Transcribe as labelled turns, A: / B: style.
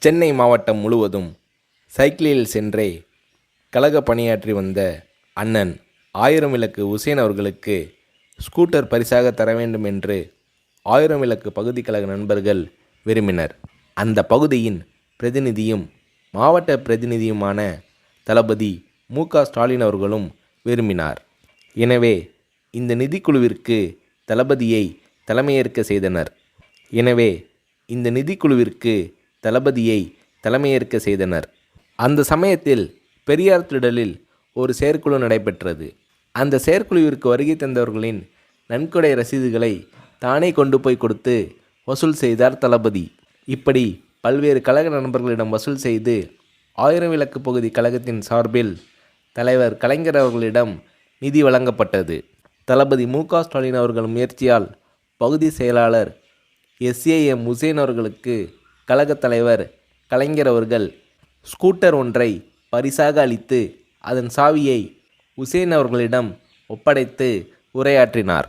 A: சென்னை மாவட்டம் முழுவதும் சைக்கிளில் சென்றே கழக பணியாற்றி வந்த அண்ணன் ஆயிரம் விளக்கு உசேன் அவர்களுக்கு ஸ்கூட்டர் பரிசாக தர வேண்டும் என்று ஆயிரம் விளக்கு பகுதி கழக நண்பர்கள் விரும்பினர். அந்த பகுதியின் பிரதிநிதியும் மாவட்ட பிரதிநிதியுமான தளபதி மு.க.ஸ்டாலின் அவர்களும் விரும்பினார். எனவே இந்த நிதிக்குழுவிற்கு தளபதியை தலைமையேற்க செய்தனர். அந்த சமயத்தில் பெரியார் திடலில் ஒரு செயற்குழு நடைபெற்றது. அந்த செயற்குழுவிற்கு வருகை தந்தவர்களின் நன்கொடை ரசீதுகளை தானே கொண்டு போய் கொடுத்து வசூல் செய்தார் தளபதி. இப்படி பல்வேறு கழக நண்பர்களிடம் வசூல் செய்து ஆயிரம் விளக்கு பகுதி கழகத்தின் சார்பில் தலைவர் கலைஞர் அவர்களிடம் நிதி வழங்கப்பட்டது. தளபதி மு.க.ஸ்டாலின் அவர்கள் முயற்சியால் பகுதி செயலாளர் எஸ்.ஏ.எம். உசேன் அவர்களுக்கு கழக தலைவர் கலைஞர் அவர்கள் ஸ்கூட்டர் ஒன்றை பரிசாக அளித்து அதன் சாவியை உசேன் அவர்களிடம் ஒப்படைத்து உரையாற்றினார்.